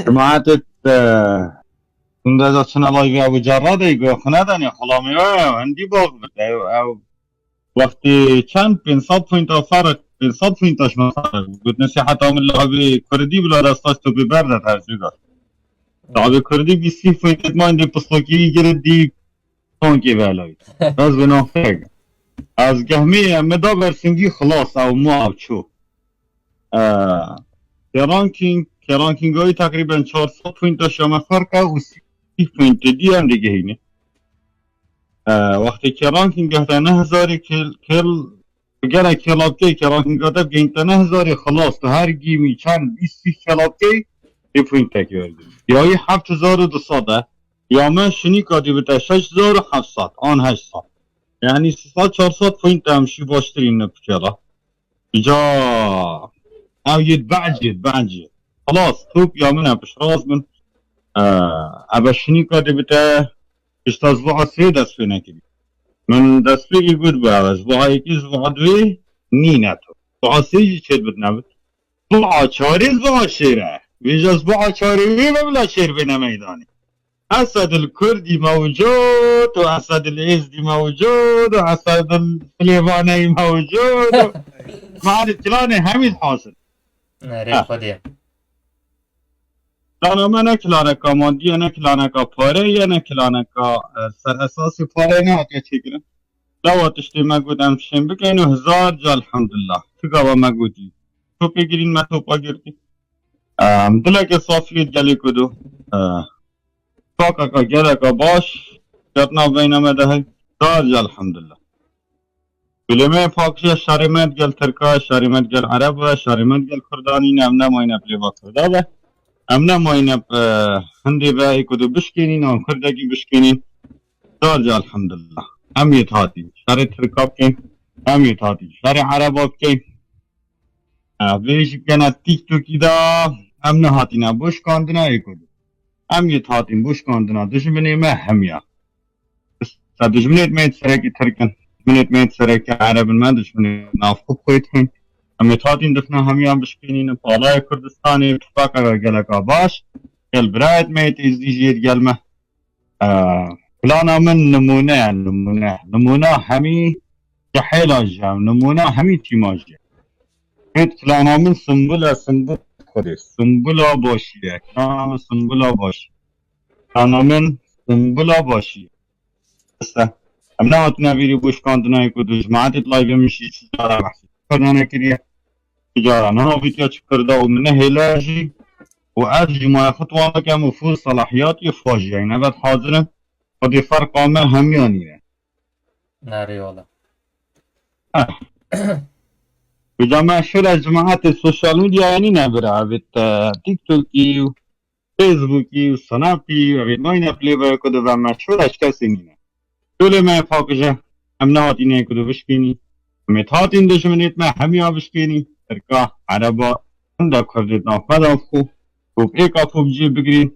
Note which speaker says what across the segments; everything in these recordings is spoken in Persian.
Speaker 1: جماعة كنت أصلا الله أبو جراد يقول خنادني خلامي عندي باغ أو وقتی چند 500 پوینت فرق 500 پوینتش فرق بود نصیحت هم لعبه کردی بلا دستاش تو ببرده ترجیح لعبه کردی 20 پوینت ما اندی پسلوکی گردی تانکی بلایی از بنافق از گهمی مدا برسنگی خلاص او ما او چو کرانکینگ های تقریبا 400 پوینت شما فرق و 30 پوینت دی هم دیگه اینه وقتی که رانکینگ گهده 9000 کل بگره کلاب که رانکینگ گهده بگینده 9000 خلاص تو هر گیمی چند 20 کلاب که ای پوینت تکی ورده یا ای 7200 یا من شنی کادی بده 6700 آن 800 یعنی 300-400 پوینت همشی باشترین نپکلا بجا او ید بعجید خلاص توب یا من اپش راز من ابا شنی کادی بده işte asbuğa sey dasfine gibi. Men dasfi gibi bu asbuğa iki asbuğa dvi nina to. Asbuğa sey çed bitnavit. Asbuğa çari asbuğa şere. Ve asbuğa çari ve bla şer bina meydani. أسد الكردي موجود وأسد الإزدي موجود وأسد الفليفاني موجود ما عاد كلاني حميد حاصل.
Speaker 2: نعرف خديه.
Speaker 1: ما نکلانه که مادی نکلانه که پاره یا نکلانه که سر اساس پاره نه که چی کنه لواتشتی مگودم شیم بکنه 1000 جا الحمدلله تو گاوا مگودی تو بگیرین ما تو پاگیردی دلک صافیت گلی کدو تاکا که گره که باش جتنا بینامه ده 1000 جا الحمدلله کلمه پاکشی شریمت گل ترکا شریمت گل عرب شریمت گل کردانی نم نماینه پلیبا کرده امنا ماینه هندی به ایکدو بشکنین و کردگی بشکنین دارجا الحمدلله همیت هاتی شر ترکاب کن همیت هاتی شر عرباب کن ویش کنه تیک توکی دا امنا هاتی نا بوش کاندنا ایکدو همیت هاتین بوش کاندنا دشمنی ما همیا دشمنیت میت سرکی ترکن دشمنیت میت سرکی عرب من دشمنی نافخوب خویت هن همیت هاتین دفنا همیا بشکنین پالای کردستانی اتفاقا گلکا باش گل برایت میت ازدیجیت گلمه فلانا من نمونه همی جحیلا جام نمونه همی تیما جام میت فلانا من سنبولا خوده سنبولا باشیه فلانا من سنبولا باشی فلانا من سنبولا باشی بسته امنا هاتنا بیری بوش کاندنای کدو جماعت اطلاعی بمیشی چجارا بحثی کردانه کریه تجارة أنا فيديو شكر ده ومنه هلاجي وأرجي ما خطوة كمفروض صلاحيات يفاجئ يعني بعد حاضر قد فرق ما هم يعني
Speaker 2: ناري والله
Speaker 1: بجمع شر جماعات السوشيال ميديا يعني نبرة بت تيك توكي وفيسبوكي وسنابي وبيت ما ينبلي بكده بما شر أشكال سنينة كل ما يفاقجه أمنات إني كده بشكيني متهات إن دشمنيت ما هم يا بشكيني ترکا عربا هنده کردیدنا خدا خو خوب ایکا خوب جی بگیرین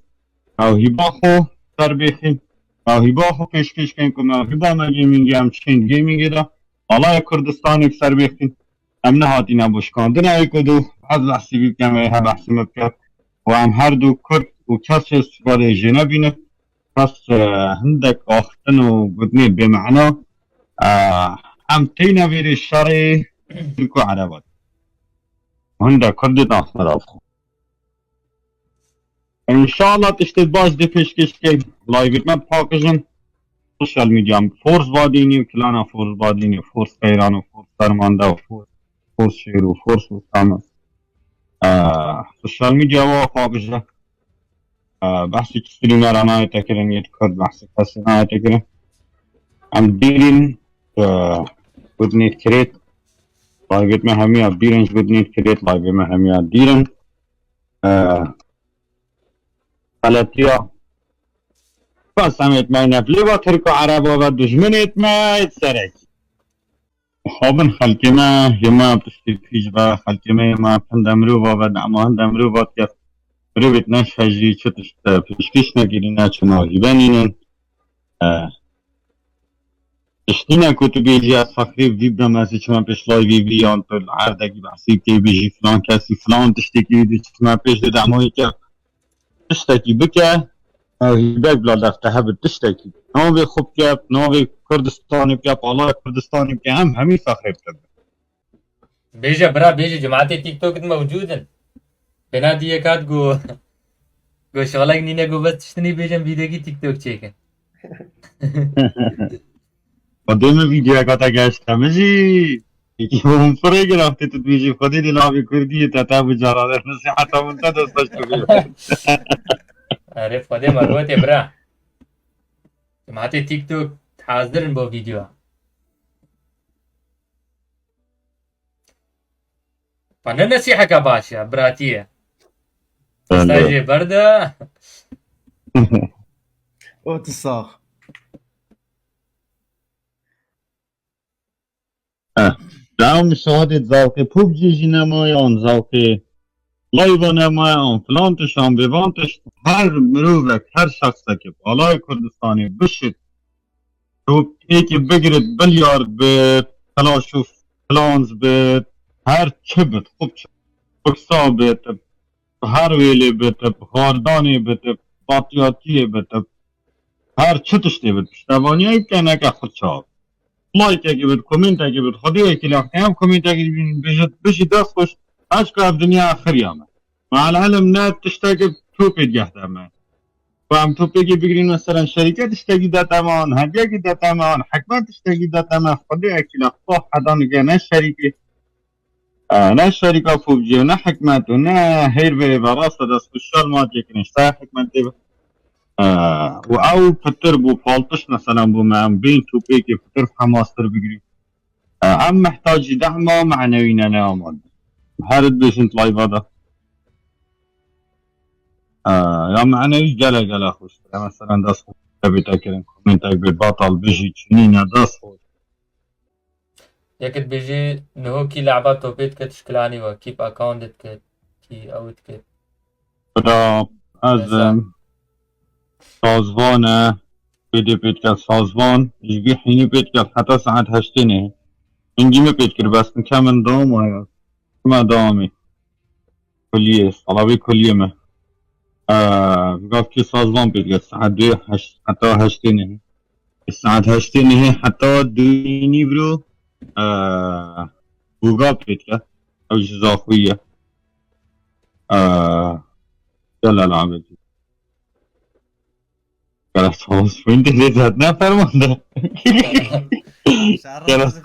Speaker 1: او هیبا خو سر بیخین او هیبا خو کش کن کن او هیبا ما گیمینگی هم چین گیمینگی دا علای کردستان ایک سر بیخین هم نهاتی نبوش کاندن ایکو دو از بحثی بیکنم ها بحثی مبکر و هم هر دو کرد و کس استفاده جنه بینه پس هندک آختن و گدنی بمعنا هم تینه بیری شرعی ترکو عربات هنده کردید آخر آفخو انشاءالله تشتید باش دی پیشکش که لایویت من پاکشن سوشال میدیام فورس بادینی و کلانا فورس بادینی و فورس قیران و فورس سرمانده و فورس شیر و فورس وستامه سوشال میدیا و پاکشن بحثی کسری مران آیت کرن یه کرد بحثی کسی آیت کرن هم دیرین بدنید کرید لایویت में हमें अब दीरन गुदनीत create live में हमें दीरन فلاتيا بس هميت ما ينفلوا تركوا عربا ودشمنيت ما يتسرق خابن خلقي ما يما بتشتي فيجبا خلقي ما يما فندمرو بابا دعما هندمرو بات كيف روبت ناش هجي شتشت فيشكيش نجرينا شما هيبانين اشتینا کتو بیجی از فقری ویبرم از چما پیش لایوی بیان تو عردگی بحثی که بیجی فلان کسی فلان تشتی که بیجی چما پیش ده دمایی که تشتكي بك هيبك بلا دفتها بتشتكي نوبي خوب كاب نوبي كردستاني بكاب والله كردستاني بكام همي فخر بكاب
Speaker 2: بيجي برا بيجي جماعة تيك توك موجودة بنادي يكاد جو شغلك نينا جو بس تشتني بيجن فيديو کی تيك توك چيكن
Speaker 1: قدام فيديو كاتا گشت همجي يكي هم فرق رفت تدويجي خدي دي لابي كردي تتابع جرادر نصيحة من تدستش تبيه
Speaker 2: عارف خده مرغوت برا جماعة تيك توك حاضرن بو فيديو فانا نصيحة كباشا براتية استاجي بردة
Speaker 3: وتصاخ
Speaker 1: دعم شهادة ذوقي بوبجي جنمايان ذوقي لايفا نمايان فلان تشان بيبان تش هر مروفك هر شخصك بالای كردستاني بشت تو ايكي بقرد بليارد بيت تلاشوف فلانز بيت هر چه بيت خوب چه بكسا بيت هر ويلي بيت خارداني بيت باطياتي بيت هر چه تشتي بيت پشتواني ايب كنك خود شاب لایک اگه بود کامنت اگه بود خودی اگه هم کامنت اگه بيجت بشي دست خوش اشكا في دنيا اخر ياما مع العلم نات تشتاق توبي جهدما فهم توبي بيجرين مثلا شركة تشتاقي داتمان هدية داتمان حكمة تشتاقي داتمان خودي اگه لخطوح حدان جانا شركة نا شركة فوبجي نا حكمة نا هير بي براسة دست خوشال ما جيكنش تا حكمة دي او فتر بو فالتش مثلا بو معن بين توبيكي فتر في حماستر بقري هم محتاج دعمه معنوينا انا مادي هارد بيش انت لايف هذا يا معنوي جلا خوش مثلا داس خوش تبي تاكلن كومنتاك ببطل بيجي تشنينا داس خوش
Speaker 2: يكت بيجي نهو كي لعبة توبيت كتشكلاني وكيب اكاونت كي اوت كت
Speaker 1: فدا از سازوانه بدي بيتكال سازوان يجي حيني بيتكال حتى ساعات هشتيني انجي بيتكال بس نكمل دوم وهي ما دوامي كلية صلابي كلية ما بقى في سازوان بيتكال الساعة دو حتى هشتيني الساعة هشتيني حتى دويني برو بوغا بيتكال او جزا خوية يلا العبد كلا خلاص وانت ليه زهدنا فرمانده
Speaker 3: شعرت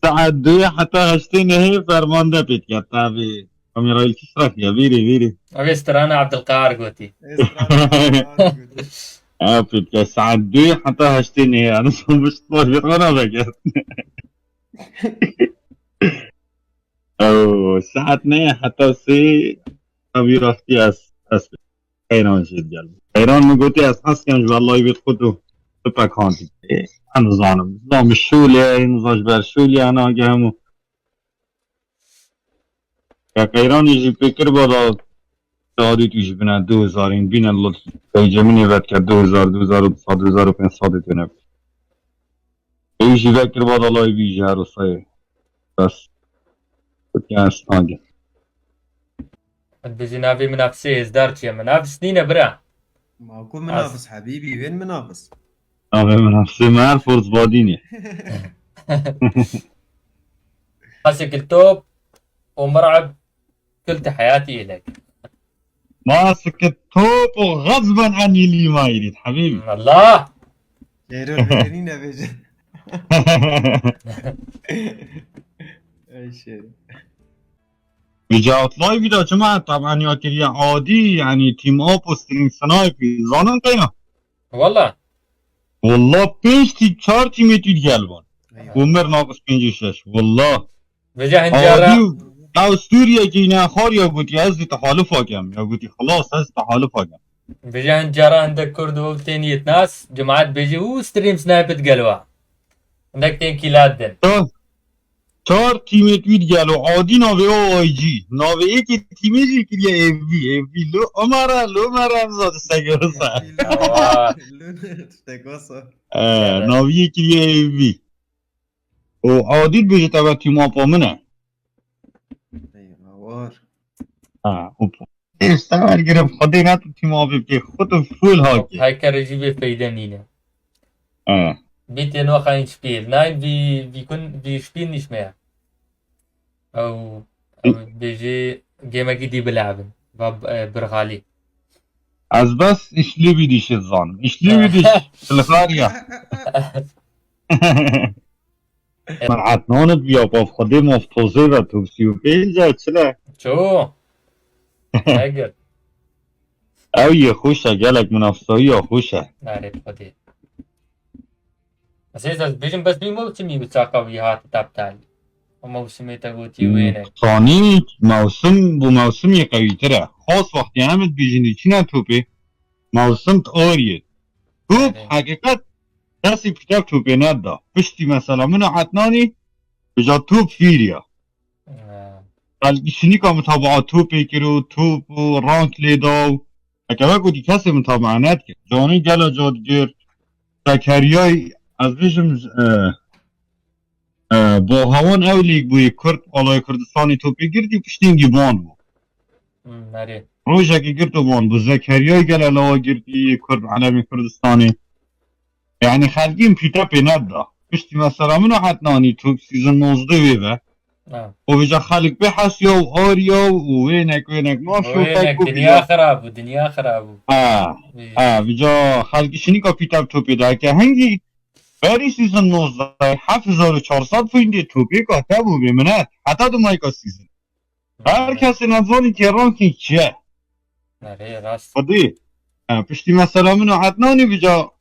Speaker 1: ساعة دوية حتى هشتيني هي فرمانده بيتكال تابي كاميرا الكشرك يا بيري
Speaker 2: ابي استرانا عبد القاهر قوتي
Speaker 1: بيتكال الساعة دوية حتى هشتيني هي انا صوم مش طول بيقونا بقى او الساعة 2 حتى سي ابي رفتي اس حيران شد قلبي حيران ما قلتي اساس كان والله بيدخلوا تبقى كونتي انا ظالم نظام الشولي نظام جبال الشولي انا قامو كايران يجي فكر بلا سعودي تيجي بنا 2000 بين الله جميني بعد ك 2000 2500 تنب يجي فكر بلا الله بيجي هرسي بس كان استاجي
Speaker 2: بيجي نافي منافسة ازدار شي منافس نينا برا
Speaker 3: ما اكون منافس حبيبي وين منافس؟
Speaker 1: أنا من نفسي ما أعرف فرص باديني
Speaker 2: ماسك التوب ومرعب كلت حياتي إليك
Speaker 1: ماسك التوب وغصبا عني اللي ما يريد حبيبي
Speaker 2: الله
Speaker 3: يرون بجنينة بيجي اي شيء
Speaker 1: بجاءت لايف إذا جماعة طبعا يا كريا عادي يعني تيم أوب وستريم سنايبي زانن قينا والله بيش تي 4 تيميتي قلبان ومر ناقص 5 والله
Speaker 2: بجا
Speaker 1: عادي
Speaker 2: هنجارة
Speaker 1: او سوريا جينا خار يا قلتي هزي تحالف هاكم يا قلتي خلاص هزي تحالف هاكم
Speaker 2: بجا هنجارة عندك كرد وتانية ناس جماعات بيجي ستريم سنايبت قلوا عندك تين كيلات دن
Speaker 1: 4 تیمت قالوا عادي ناوي او اي جي ناوي ايكي تيمي كريا اف بي لو امارا زاد سايغوسا
Speaker 3: تكوسا
Speaker 1: ناوي كريا اف بي وعادي بيجي تبع تيم ابا منه
Speaker 3: أي غوار.
Speaker 1: استمر گرفت خودی نتونی ما ببکی خود فول
Speaker 2: خب
Speaker 1: هاکی
Speaker 2: هايكر رجيبه فايدة نينه.
Speaker 1: آه
Speaker 2: Bitte noch ein Spiel. Nein, wir spielen nicht mehr. أو بيجي جيمة جديدة بلعبن برغالي.
Speaker 1: از بس işli bir diş الظالم işli bir diş الخارية من عطنانت بیا با خودی مفتوزه و توبسی و بیجا چلا
Speaker 2: شو؟ هاجر.
Speaker 1: او یه خوشه گلک منافسایی یا خوشه
Speaker 2: نعرف خدي. أساسا بيجن بس بموسمي بتساقوي هات تابتالي. وموسمي تقوتي وينك؟
Speaker 1: ثانی موسم بو موسمی قوی تره خاص وقتی همت بیجنی چی نه توپی موسم آریه توپ
Speaker 2: آره.
Speaker 1: حقیقت دستی پیتاک توپی نده پشتی مثلا منو عطنانی بجا توپ فیریا شنی که مطابعات توپی کرو توپ و رانک لیداو اکبه گودی کسی مطابعنت کرد جانی گلا جادگر زکریای از بیشم با هوان او لیگ بوی کرد آلای کردستانی توپی گردی پشتینگی بان بو
Speaker 2: نعرف.
Speaker 1: روژه که گرد بان بو زکریای گلا لوا گردی کرد علمی کردستانی یعنی خلقین پیتا پی نده پشتی مثلا منو حتنانی توپ سیزن 19 ویوه و بجا خلق بحث یا و آریا و وینک ما شوفک
Speaker 2: وينك؟
Speaker 1: و
Speaker 2: دنيا
Speaker 1: بجا
Speaker 2: خراب ودنيا خراب.
Speaker 1: بجا خلق شنی که پیتا توپی ده که هنگی بری سیزن 19 7400 پوینده توپی که تبو بمنت حتی دو مایکا سیزن هر کسی نظانی که رانکینگ چیه
Speaker 2: نعرف راست.
Speaker 1: خودی پشتی مثلا منو حتنانی بجا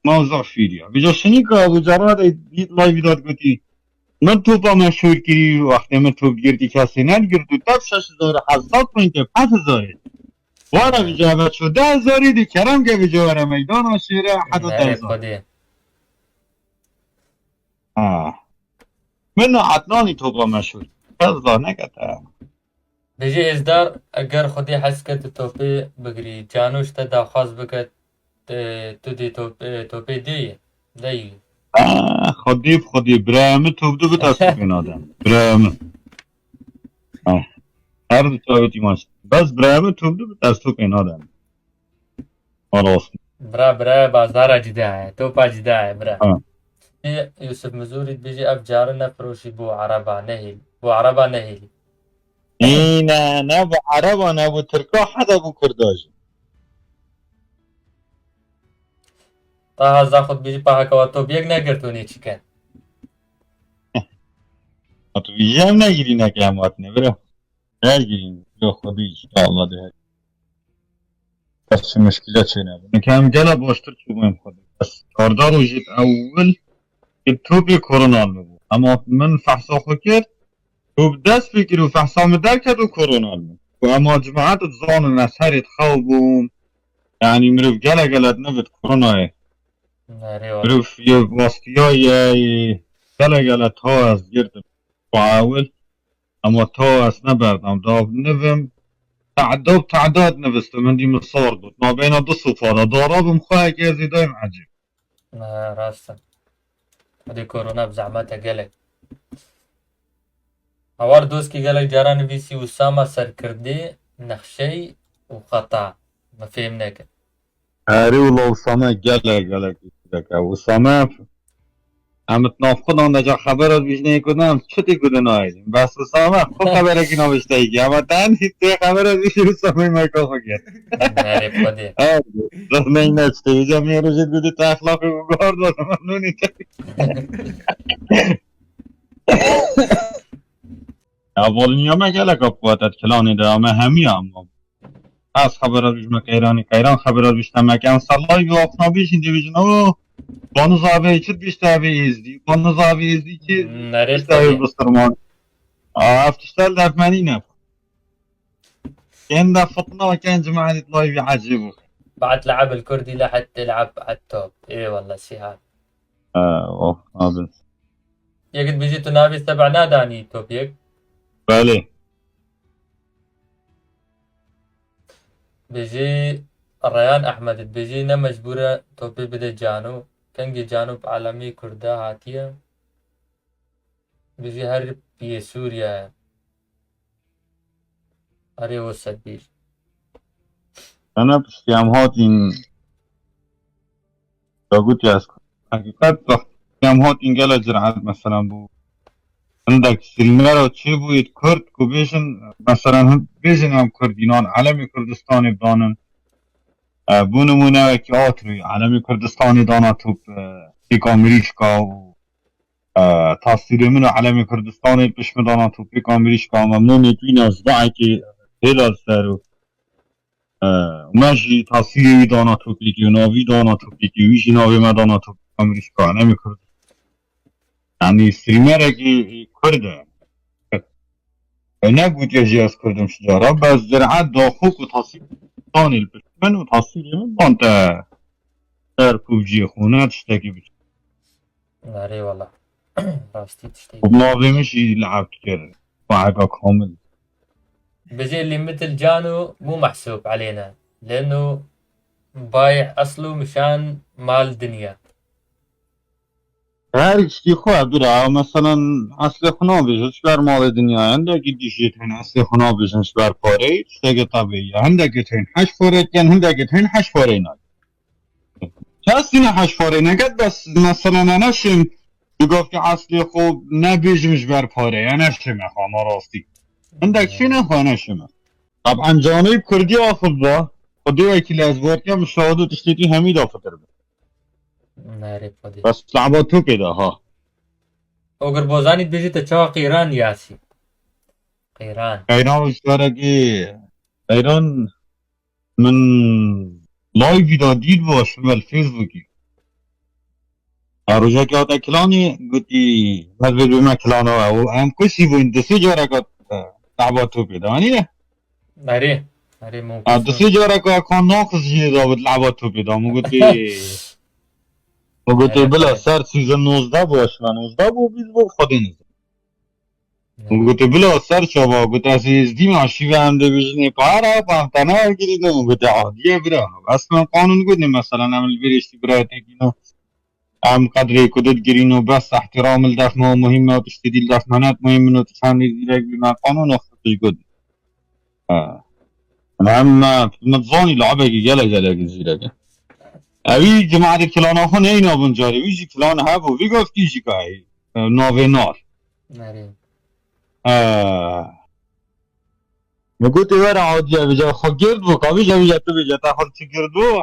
Speaker 1: موضوع فیریا بجا شنی که بجا را دید لایوی داد گوتی من توپا مشهور کری وقتی من توپ گردی کسی نگرد و تب 6700 پوینته 5000 وارا بجا بچو 10000 دی کرم که بجا وارا میدان آشیره حتی
Speaker 2: نعرف
Speaker 1: 10000
Speaker 2: خدي.
Speaker 1: منو عطنانی توپا مشهور فضلا نکتا
Speaker 2: بيجي إصدار أجر خدي حسكت توبي بقري جانوش تدا خاص بكت تودي توبي دي
Speaker 1: خودی برامه توپ دو بتاست بین آدم برامه هر دو تاویتی ماست بس برامه توپ دو بتاست بین آدم خلاص
Speaker 2: برا بازار جداعي توبا جداعي برا.
Speaker 1: آه.
Speaker 2: يوسف مزوري بيجي أفجارنا فروشي بو عربا نهيلي.
Speaker 1: نه با عربا نه با ترکا حدا بو کرداج
Speaker 2: طه زاخد بيجي باها كواتو بيك نقرتوني چكن.
Speaker 1: تو ویژه هم نگیری نکلمات نه برو نگیرین یا خودی آماده بس مشکلات چه نبود نکم گلا باشتر چه مهم خودی بس کاردار و جید اول که توب کرونا بود اما من فحصا خو کرد توب دست بگیر و فحصا مدر کرد و کرونا بود و اما جماعت زان نسهرت خوابون یعنی مروف گلا نبود کرونا مروف یه واسطیای گلا تا از گرد باول اما تا از نبردم داب نوم تعداد نوشته من دي مصور بود ما بين دو صفارة ضرب مخاك يا زيدان عجيب
Speaker 2: راستا هذه كورونا بزعمتها قلق هوار دوسكي قلق جاران بيسي وسامة سركردي نخشي وخطا ما فهمناك
Speaker 1: هاري والله وسامة قلق وسامة هم تنافقنا نجا خبر از بیشنه کدام چطی کدن آیدیم بس وسامة خب خبره که نوشته ایگی اما تن هیچه خبر از بیشی وسامة مایکا خو کرد
Speaker 2: نعرف خودي
Speaker 1: رحمه این نچته بیجا میروشید بودی تا اخلاقی بگار دادم ممنونی اولنیا ما گلک اپواتت کلانی ده اما همی اما از خبر از بیشمه قیران خبر از بیشتر مکن سالای بی آفنا بیش اینجا بیشن او بانو زاویه چید بیشتر بی ازدی بانو زاویه ازدی چید
Speaker 2: نعرف
Speaker 1: بیشتر
Speaker 2: خودي
Speaker 1: بسترمان افتشتر دفمنی نف كان دفتنا وكان جماعة يطلعوا يعجبوا
Speaker 2: بعت لعب الكردي لحتى تلعب على التوب ايه والله سيهات
Speaker 1: هذا
Speaker 2: يقد بيجي تنافس تبع ناداني توب يك
Speaker 1: بله
Speaker 2: بيجي الريان احمد بيجينا مجبورة توبي بدا جانو كنجي جانو بعالمي كردا هاتيا بيجي هرب بيه سوريا آره وسط بیج
Speaker 1: أنا بشتيام هاتين قلت يا اسكت حقيقة بشتيام هاتين قال جرعات مثلا بو عندك سلميرا وتشيبو يتكرد كوبيشن مثلا هم بيجن هم كردينان عالمي كردستاني بدانن بونمونه که آتری عالمی کردستانی دانا توب پیک آمریشکا و تاثیر منو عالمی کردستانی پیش دانا توب پیک آمریشکا ممنون توی نزدعی که هلال سر و ماشي تاثيري دانا توب پیکی و ناوی دانا توب پیکی ویشی ناوی ما دانا توب پیک آمریشکا عالمی کرد يعني ستريمر که کرده نقول يا جهاز كردم شجارة بس زراعات داخوك وتاثير ثاني البشمن وتاثير من انت سر بوبجي خونه تشتكي بش
Speaker 2: آره والله راستی تشتي
Speaker 1: وبناظي مش يلعب كتير معك كامل
Speaker 2: بيجي اللي مثل جانو مو محسوب علينا لأنه بايع أصله مشان مال دنيا
Speaker 1: هر اشتي خواه برا مثلا اصل خنا بيجن شبر مال الدنيا عندك يديشيتين اصل خنا بيجن شبر باري تشتكي طبيعي عندك يتين حش فوري كان عندك يتين حش فورينا كاسينا حش فورينا قد بس مثلا انا شم يقول في اصلي خوب نبيجم شبر باري انا شم اخوانا راستي عندك شنو اخوانا شم طبعا جانب كردي اخذ با خدي وكيل ازبور كم مشاهدو تشتكي همي دافتر
Speaker 2: نعرف هذه
Speaker 1: بس لعبته كده ها
Speaker 2: أوغر بوزاني بيجي تشوا قيران ياسي قيران
Speaker 1: ایران اشتراکی ایران من لایوی دا دید باش من الفیسبوکی روزا که آتا کلانی گوتی من به من کلانا و هم کسی بو این دسی جارا که لعباتو پیدا هنی نه
Speaker 2: آره آره ممكن
Speaker 1: دسی جارا که کان ناقص جیده دا بود لعباتو پیدا مو گوتی بلا سر سیزن 19 باش من 19 بو بیز بو خودی نیز گوتی بلا سر چابا گوتی از ازدی ماشی و هم دیویژنی پارا پاهتنه گیریدم گوتی عادیه برا اصلا قانون گوتی مثلا عمل بیرشتی برای تکینو هم قدری کدت گرینو بس احترام الدفمه مهمه و تشتیدی الدفمانات مهمه و تشانی زیرک بما قانون اختش گوتی هم متظاني لعبه جلا زيرك اوی جماعت کلان ها نه اینا بنجاری ویجی کلان ها بو وی گفتی جی کهی ناوه نار
Speaker 2: آره
Speaker 1: مگو تیور عادیه بجا خود گرد بو کابی جا بیجا تو بیجا تا خود چی گردو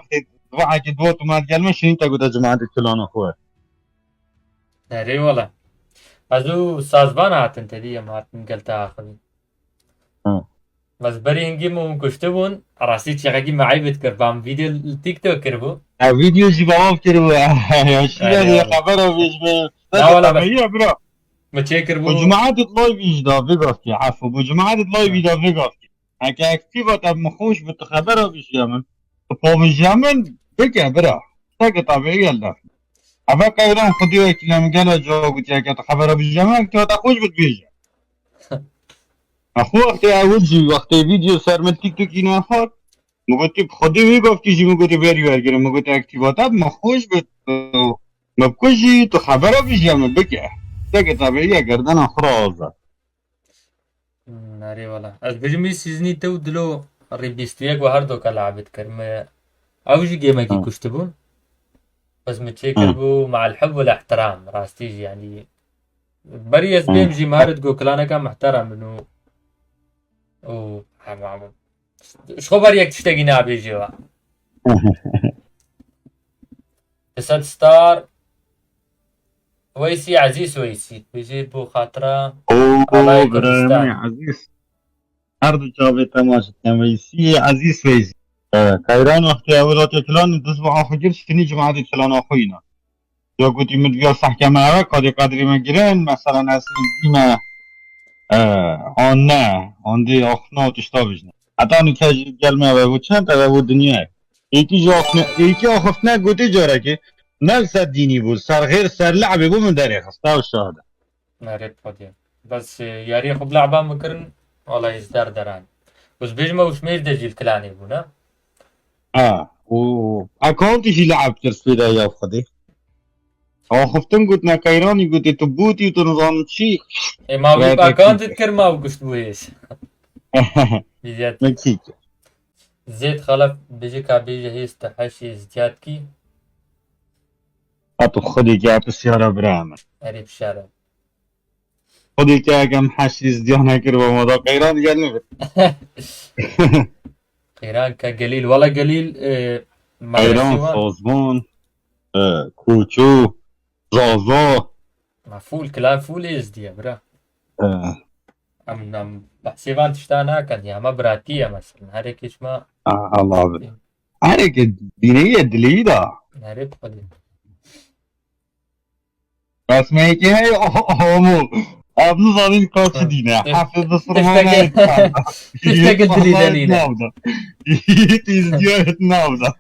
Speaker 1: وحا که دو تومت گلمه شنین تا گوتا جماعت کلان خواه
Speaker 2: آره والله ازو سازبان هاتن تدي ما هاتن قلتها آخرين بس بري هنگی مو کشته بون راستی چقدی معی بتکر بام ویدیو تیک توک کربو
Speaker 1: ویدیو جی بابام کرو یا شیره دی خبر رو بیش به
Speaker 2: لا ولا بس
Speaker 1: طبیعیه برا
Speaker 2: ما چه کربو
Speaker 1: بجماعت اطلاعی بیش دا بگفتی عفو بجماعت اطلاعی بیش دا بگفتی اگه اکتیوات اب مخوش به خبر رو بیش یمن پا بیش یمن بگه برا تاک طبیعیه الدف اما قیران خودی و اکلم گل جا گوتی اگه خبر رو بیش یمن اکتیوات خوش بد بیشه اخو وقتی اول جی وقتی ویدیو سر من تیک توک اینو اخواد مگوتی خودی میگفتی جی مگوتی بری برگیره مگوتی اکتیوات اب مخوش بد مبکشی تو خبر رو بیش یمن بگه تاک طبیعیه گردن اخرازه
Speaker 2: آره والله از بجمی سیزنی تو دلو ریبیستویک و هر دو که لعبت کرم اوجي جيمه كي كشتبون بس متشي كربو مع الحب والاحترام راستيجي يعني بريس بيمجي مارد جو كلانا كان محترم انه او شخو بريك تشتاقي نابي جوا اسد ستار ويسي عزيز ويسي بيجي بو خاطره
Speaker 1: اوه برای عزیز هر دو جا تماشا کنم ویسی عزیز ویسی کایران وقتی اولات کلان دست با آخو گرد شنی جماعت کلان آخو اینا یا گوتی مدویا سحکمه اوه کادی قدری ما گرن مثلا اصلی دیمه آن نه آن دی آخنا تشتا بجنه حتی آنی که گلمه اوه بود چند اوه بود دنیای ایکی آخفت نه گوتی جاره که نه سر دینی بود سر غیر سر لعبه بود من داری خسته و شاهده
Speaker 2: ناريت فاضية بس ياري خب لعبة مكرن والله يزدار دران بس بيجمع وشمير دجي الكلاني بونا
Speaker 1: و اکانتش لعب ترسفيدا يا فدي خفتم قلت نا كايراني قلت تبوتي وتنظام شي
Speaker 2: اي ما بيب اكونت تذكر ما وقشت بويش بزيادة
Speaker 1: مكسيك
Speaker 2: زيت خلف بيجي كابيجي هي استحشي زياد كي
Speaker 1: أتو خدي جاب السيارة برامة
Speaker 2: قريب الشارع
Speaker 1: خدي كم حشي زديانا كربا مضا قيران جنبت
Speaker 2: قيران كقليل ولا قليل
Speaker 1: قيران
Speaker 2: مدرسة
Speaker 1: صوزبون كوچو زازا
Speaker 2: مع فول كلام فول ازدي برا ام بحسيبان تشتانا كان يا ما براتية مثلا هاريك ايش ما
Speaker 1: الله بي هاريك دينية دليدا
Speaker 2: هاريك قديم
Speaker 1: بس ما هيك هاي أمو أبنو ظالين قوس دينا حافظ الصرمانة
Speaker 2: تفتقد لي دليلا
Speaker 1: يتزديوه نابضة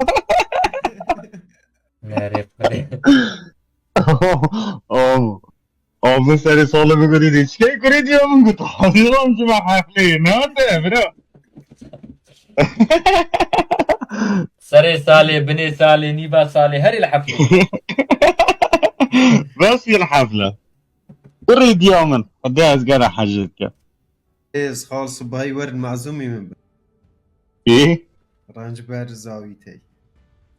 Speaker 2: هاريك قديم
Speaker 1: أمو سري صالة بقولي دي شكي كوري دي أمو قلت حاضرهم جمع حفلي ناتا برا
Speaker 2: سري سالي بني سالي نيبا سالي هري الحفلة
Speaker 1: بس في الحفلة اريد يوما قد ايه ازقنا حاجتك
Speaker 3: إيز خالص باي ورد معزومي من
Speaker 1: ايه
Speaker 3: رانج بار زاويتي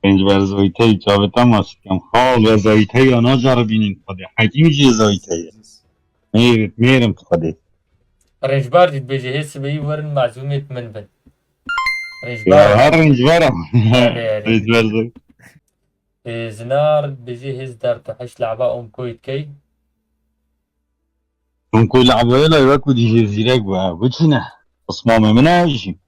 Speaker 1: انج بر زويتي جابتا ماست كم خال و زويتي انا جربينين قد حكيم جي زويتي ميرم قد
Speaker 2: رنجبار دي بيجي هس بي ورن معزومة من بن
Speaker 1: يا
Speaker 2: رنجبار
Speaker 1: هر انج برا
Speaker 2: هاري
Speaker 1: انج بر زويتي
Speaker 2: زنار بيجي هز دار تحش لعبة كويت كي
Speaker 1: هم كل عبايلا يبقوا دي جزيرك بقى وچنه اصمام مناجي